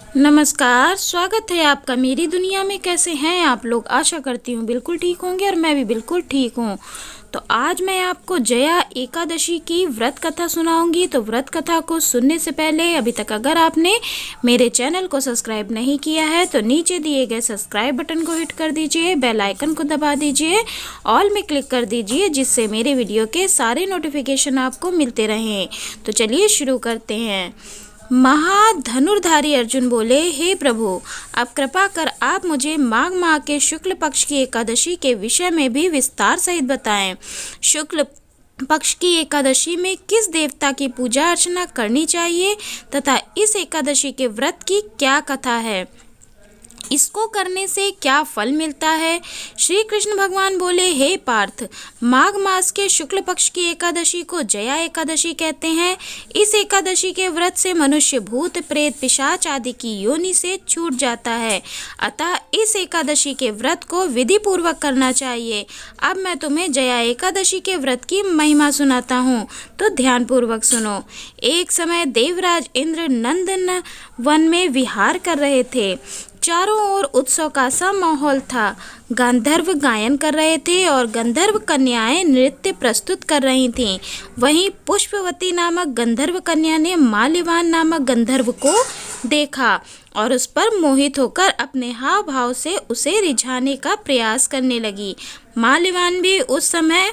नमस्कार, स्वागत है आपका मेरी दुनिया में। कैसे हैं आप लोग? आशा करती हूँ बिल्कुल ठीक होंगे और मैं भी बिल्कुल ठीक हूँ। तो आज मैं आपको जया एकादशी की व्रत कथा सुनाऊंगी। तो व्रत कथा को सुनने से पहले अभी तक अगर आपने मेरे चैनल को सब्सक्राइब नहीं किया है तो नीचे दिए गए सब्सक्राइब बटन को हिट कर दीजिए, बेल आइकन को दबा दीजिए, ऑल में क्लिक कर दीजिए, जिससे मेरे वीडियो के सारे नोटिफिकेशन आपको मिलते रहें। तो चलिए शुरू करते हैं। महाधनुर्धारी अर्जुन बोले, हे प्रभु, अब कृपा कर आप मुझे माघ माह के शुक्ल पक्ष की एकादशी के विषय में भी विस्तार सहित बताएं। शुक्ल पक्ष की एकादशी में किस देवता की पूजा अर्चना करनी चाहिए तथा इस एकादशी के व्रत की क्या कथा है, इसको करने से क्या फल मिलता है? श्री कृष्ण भगवान बोले, हे पार्थ, माघ मास के शुक्ल पक्ष की एकादशी को जया एकादशी कहते हैं। इस एकादशी के व्रत से मनुष्य भूत प्रेत पिशाच आदि की योनि से छूट जाता है। अतः इस एकादशी के व्रत को विधि पूर्वक करना चाहिए। अब मैं तुम्हें जया एकादशी के व्रत की महिमा सुनाता हूँ, तो ध्यान पूर्वक सुनो। एक समय देवराज इंद्र नंदन वन में विहार कर रहे थे। चारों ओर उत्सव का सा माहौल था। गंधर्व गायन कर रहे थे और गंधर्व कन्याएं नृत्य प्रस्तुत कर रही थीं। वहीं पुष्पवती नामक गंधर्व कन्या ने माल्यवान नामक गंधर्व को देखा और उस पर मोहित होकर अपने हाव भाव से उसे रिझाने का प्रयास करने लगी। माल्यवान भी उस समय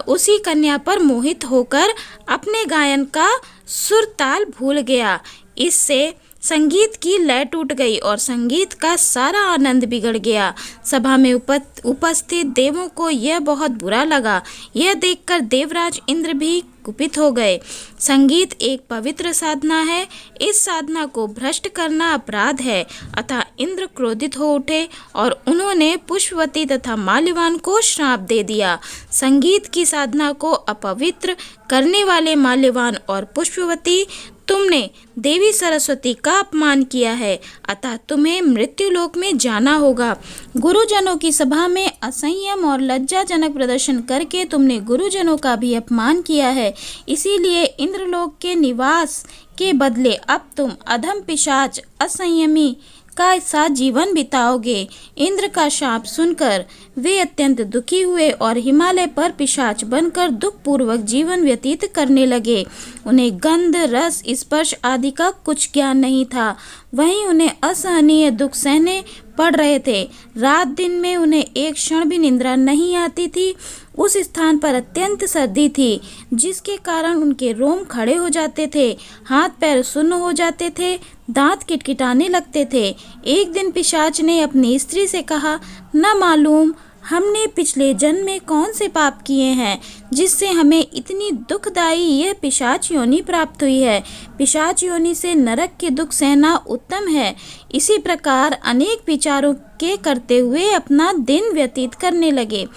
उसी कन्या पर मोहित होकर अपने गायन का सुर ताल भूल गया। इससे संगीत की लय टूट गई और संगीत का सारा आनंद बिगड़ गया। सभा में उपस्थित देवों को यह बहुत बुरा लगा। यह देखकर देवराज इंद्र भी कुपित हो गए। संगीत एक पवित्र साधना है, इस साधना को भ्रष्ट करना अपराध है। अतः इंद्र क्रोधित हो उठे और उन्होंने पुष्पवती तथा माल्यवान को श्राप दे दिया। संगीत की साधना को अपवित्र करने वाले माल्यवान और पुष्पवती, तुमने देवी सरस्वती का अपमान किया है, अतः तुम्हें मृत्युलोक में जाना होगा। गुरुजनों की सभा में असंयम और लज्जाजनक प्रदर्शन करके तुमने गुरुजनों का भी अपमान किया है। इसीलिए इंद्रलोक के निवास के बदले अब तुम अधम पिशाच असंयमी का साथ जीवन बिताओगे। इंद्र का शाप सुनकर वे अत्यंत दुखी हुए और हिमालय पर पिशाच बनकर दुख पूर्वक जीवन व्यतीत करने लगे। उन्हें गंध, रस, स्पर्श आदि का कुछ ज्ञान नहीं था। वहीं उन्हें असहनीय दुख सहने पड़ रहे थे। रात दिन में उन्हें एक क्षण भी निद्रा नहीं आती थी। उस स्थान पर अत्यंत सर्दी थी, जिसके कारण उनके रोम खड़े हो जाते थे, हाथ पैर सुन्न हो जाते थे, दांत किटकिटाने लगते थे। एक दिन पिशाच ने अपनी स्त्री से कहा, न मालूम हमने पिछले जन्म में कौन से पाप किए हैं जिससे हमें इतनी दुखदायी यह पिशाच योनि प्राप्त हुई है। पिशाच योनि से नरक के दुख सहना उत्तम है। इसी प्रकार अनेक विचारों के करते हुए अपना दिन व्यतीत करने लगे।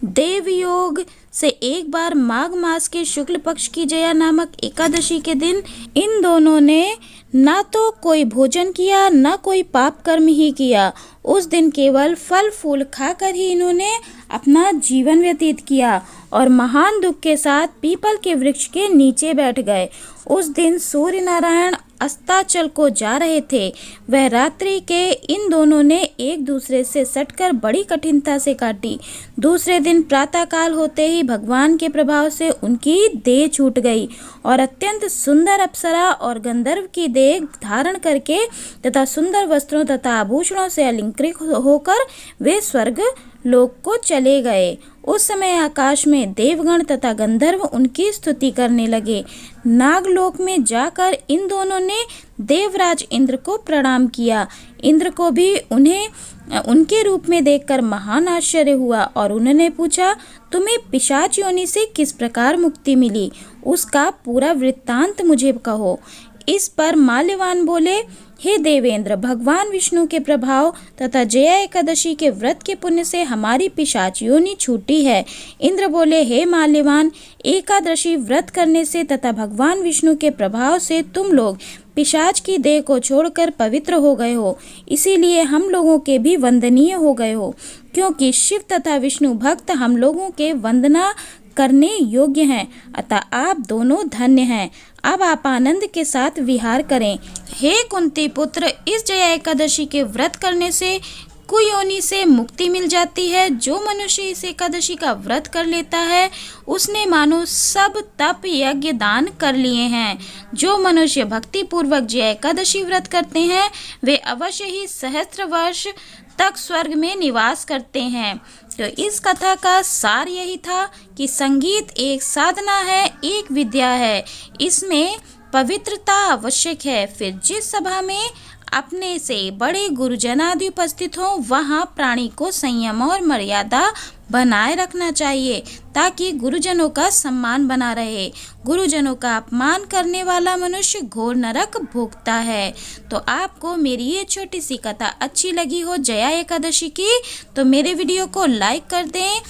देवयोग से एक बार माघ मास के शुक्ल पक्ष की जया नामक एकादशी के दिन इन दोनों ने ना तो कोई भोजन किया, ना कोई पाप कर्म ही किया। उस दिन केवल फल फूल खाकर ही इन्होंने अपना जीवन व्यतीत किया और महान दुख के साथ पीपल के वृक्ष के नीचे बैठ गए। उस दिन सूर्य नारायण अस्ताचल को जा रहे थे। वह रात्रि के इन दोनों ने एक दूसरे से सटकर बड़ी कठिनता से काटी। दूसरे दिन प्रातःकाल होते ही भगवान के प्रभाव से उनकी देह छूट गई और अत्यंत सुंदर अप्सरा और गंधर्व की देह धारण करके तथा सुंदर वस्त्रों तथा आभूषणों से अलंकृत होकर वे स्वर्ग लोक को चले गए। उस समय आकाश में देवगण तथा गंधर्व उनकी स्तुति करने लगे। नागलोक में जाकर इन दोनों ने देवराज इंद्र को प्रणाम किया। इंद्र को भी उन्हें उनके रूप में देखकर महान आश्चर्य हुआ और उन्होंने पूछा, तुम्हें पिशाच योनि से किस प्रकार मुक्ति मिली? उसका पूरा वृत्तांत मुझे कहो। इस पर माल्यवान बोले, हे देवेंद्र, भगवान विष्णु के प्रभाव तथा जया एकादशी के व्रत के पुण्य से हमारी पिशाच योनि छूटी है। इंद्र बोले, हे माल्यवान, एकादशी व्रत करने से तथा भगवान विष्णु के प्रभाव से तुम लोग पिशाच की देह को छोड़कर पवित्र हो गए हो। इसीलिए हम लोगों के भी वंदनीय हो गए हो, क्योंकि शिव तथा विष्णु भक्त हम लोगों के वंदना करने योग्य हैं, अतः आप दोनों धन्य हैं। अब आप आनंद के साथ विहार करें। हे कुंती पुत्र, इस जया एकादशी के व्रत करने से कुयोनि से मुक्ति मिल जाती है। जो मनुष्य इस एकादशी का व्रत कर लेता है उसने मानो सब तप यज्ञ दान कर लिए हैं। जो मनुष्य भक्ति पूर्वक जया एकादशी व्रत करते हैं वे अवश्य ही सहस्त्र वर्ष तक स्वर्ग में निवास करते हैं। तो इस कथा का सार यही था कि संगीत एक साधना है, एक विद्या है, इसमें पवित्रता आवश्यक है। फिर जिस सभा में अपने से बड़े गुरुजन आदि उपस्थित हों वहाँ प्राणी को संयम और मर्यादा बनाए रखना चाहिए ताकि गुरुजनों का सम्मान बना रहे। गुरुजनों का अपमान करने वाला मनुष्य घोर नरक भोगता है। तो आपको मेरी ये छोटी सी कथा अच्छी लगी हो जया एकादशी की तो मेरे वीडियो को लाइक कर दें,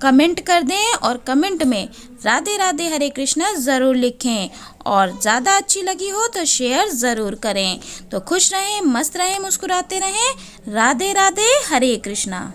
कमेंट कर दें और कमेंट में राधे राधे हरे कृष्णा ज़रूर लिखें। और ज़्यादा अच्छी लगी हो तो शेयर ज़रूर करें। तो खुश रहें, मस्त रहें, मुस्कुराते रहें। राधे राधे हरे कृष्णा।